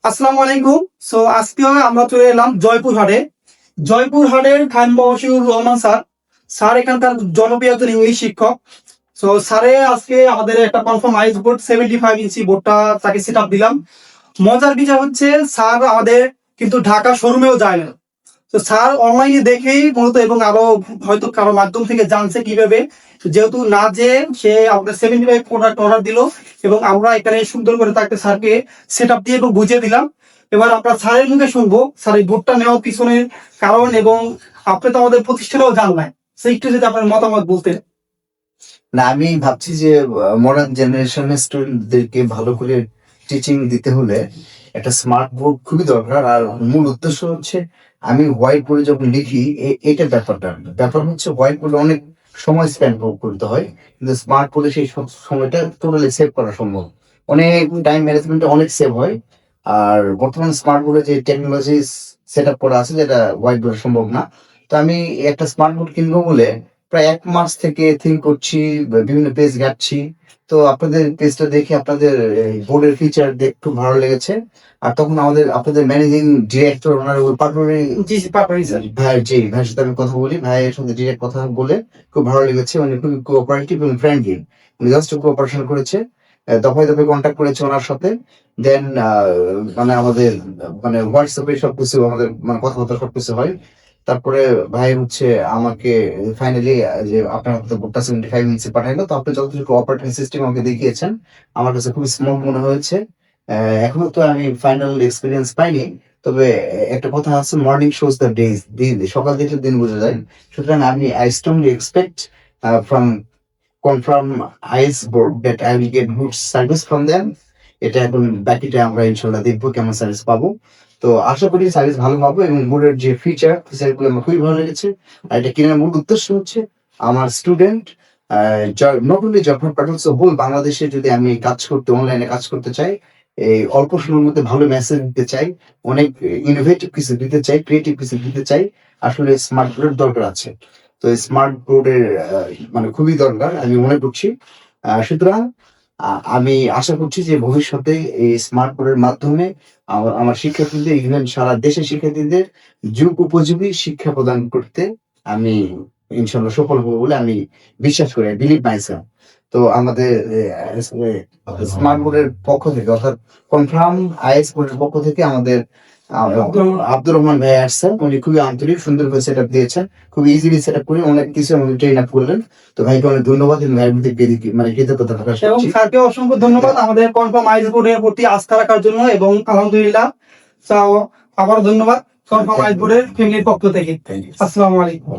আসসালামু আলাইকুম। আজকে আমরা চলে এলাম জয়পুরহাটে। জয়পুরহাটের খান মহসিনুর রহমান স্যার। স্যার এখানকার জনপ্রিয় একজন ইংলিশ শিক্ষক। স্যারে আজকে আমাদের একটা কনফার্ম আইস বোর্ড 75 ইঞ্চি বোর্ডটা তাকে সেট আপ দিলাম। মজার বিষয় হচ্ছে স্যার আমাদের কিন্তু ঢাকা শোরুমেও যায় না। তো স্যার অনলাইনে দেখেই মূলত এবং আরো হয়তো কারো মাধ্যম থেকে জানছে কিভাবে, যেহেতু না যে সে আমাদের 75 প্রোডাক্ট অর্ডার দিল এবং আমরা এখানে সুন্দর করে তাকে স্যারকে সেট আপ দিয়ে এবং বুঝিয়ে দিলাম। এবার আপনার স্যারের মুখে শুনবো স্যার এই ভোটটা নেওয়ার পিছনের কারণ, এবং আপনি তো আমাদের প্রতিষ্ঠানেও জানলেন, সেই একটু যদি আপনার মতামত বলতেন। না, আমি ভাবছি যে মডার্ন জেনারেশনের স্টুডেন্টদেরকে ভালো করে টিচিং দিতে হলে একটা স্মার্ট বোর্ড খুবই দরকার। আর মূল উদ্দেশ্য হচ্ছে, আমি হোয়াইট বোর্ডে যখন লিখি এটা ব্যাপার হচ্ছে হোয়াইট বোর্ডে অনেক সময় স্পেন্ড করতে হয়, কিন্তু স্মার্ট বোর্ডে সেই সব সময়টা টোটালি সেভ করা সম্ভব। অনেক টাইম ম্যানেজমেন্টে অনেক সেভ হয়। আর বর্তমান স্মার্ট বোর্ডে যে টেকনোলজি সেট আপ করা আছে, যেটা হোয়াইট বোর্ডে সম্ভব না। তো আমি একটা স্মার্ট বোর্ড কিনবো বলে প্রায় 1 মাস থেকে থিঙ্ক করছি, বিভিন্ন পেজ ঘাটছি। তো আপনাদের পেজটা দেখে আপনাদের বোর্ডের ফিচার দেখে খুব ভালো লেগেছে। আর তখন আপনাদের ম্যানেজিং ডিরেক্টর ওনার ওই পাটোয়ারি জি জি, পারবেন স্যার। ভাইয়ের সাথে আমি কথা বলি, ভাইয়ের সাথে ডিরেক্ট কথা বলে খুব ভালো লেগেছে। উনি খুবই কোঅপারেটিভ এবং ফ্রেন্ডলি। উনি জাস্ট কোঅপারেশন করেছে, দফায় দফায় কন্ট্যাক্ট করেছে ওনার সাথে। দেন মানে আমাদের মানে হোয়াটসঅ্যাপে সবকিছু আমাদের মানে কথাবার্তা সবকিছু হয়। তারপরে ভাই হচ্ছে আমাকে ফাইনালি যে আপনার হাতে বোর্ডটা 75 ইঞ্চি পাঠাইলো। তো আপনি যতটুকু অপারেটিং সিস্টেম আমাকে দেখিয়েছেন, আমার কাছে খুবই স্মুথ মনে হয়েছে। এখনো তো আমি ফাইনাল এক্সপিরিয়েন্স পাইনি, তবে একটা কথা আছে, মর্নিং শোজ দ্য ডেজ, দিন সকাল থেকে দিন বোঝা যায়। সুতরাং I strongly expect from confirm ice board that I will get good service from them. এটা এখন বাকিটা আমরা ইনশাল্লাহ দেখবো কেমন সার্ভিস পাবো। তো আশা করি সার্ভিস ভালো পাবো, এবং বোর্ডের যে ফিচার গুলো আমার খুবই ভালো লেগেছে। আর এটা কেনার মূল উদ্দেশ্য হচ্ছে আমার student, not only Jafar Patel, whole বাংলাদেশে যদি আমি অনলাইনে কাজ করতে চাই, এই অল্প সময়ের মধ্যে ভালো মেসেজ দিতে চাই, অনেক ইনোভেটিভ কিছু দিতে চাই, ক্রিয়েটিভ কিছু দিতে চাই, আসলে স্মার্ট বোর্ডের দরকার আছে। তো স্মার্ট বোর্ডের মানে খুবই দরকার আমি মনে করছি। সুতরাং আমি আশা করছি যে ভবিষ্যতে এই স্মার্ট বোর্ডের মাধ্যমে আমার শিক্ষার্থীদের, ইভেন সারা দেশের শিক্ষার্থীদের যুগ উপযোগী শিক্ষা প্রদান করতে আমি ইনশাল্লাহ সফল হবো বলে আমি বিশ্বাস করি, বিলিভ মাইসেলফ। তো আমাদের স্মার্ট বোর্ডের পক্ষ থেকে, অর্থাৎ কনফার্ম আইএস বোর্ডের পক্ষ থেকে আমাদের আব্দুর রহমান ভাই আসছেন। উনি খুবই আন্তরিক, সুন্দর করে সেট আপ দিয়েছেন, খুব ইজিলি সেট আপ করে অনেক কিছু আমাদের ট্রেন আপ করলেন। তো ভাইকে অনেক ধন্যবাদ, এবং ভাইয়ের প্রতি মানে কৃতজ্ঞতা প্রকাশ এবং করছি। স্যারকে অসংখ্য ধন্যবাদ আমাদের কনফার্ম আইস বোর্ডের প্রতি আস্থা রাখার জন্য, এবং আলহামদুলিল্লাহ। আবার ধন্যবাদ কনফার্ম আইস বোর্ডের ফ্যামিলির পক্ষ থেকে। Thank you. আসসালামু আলাইকুম।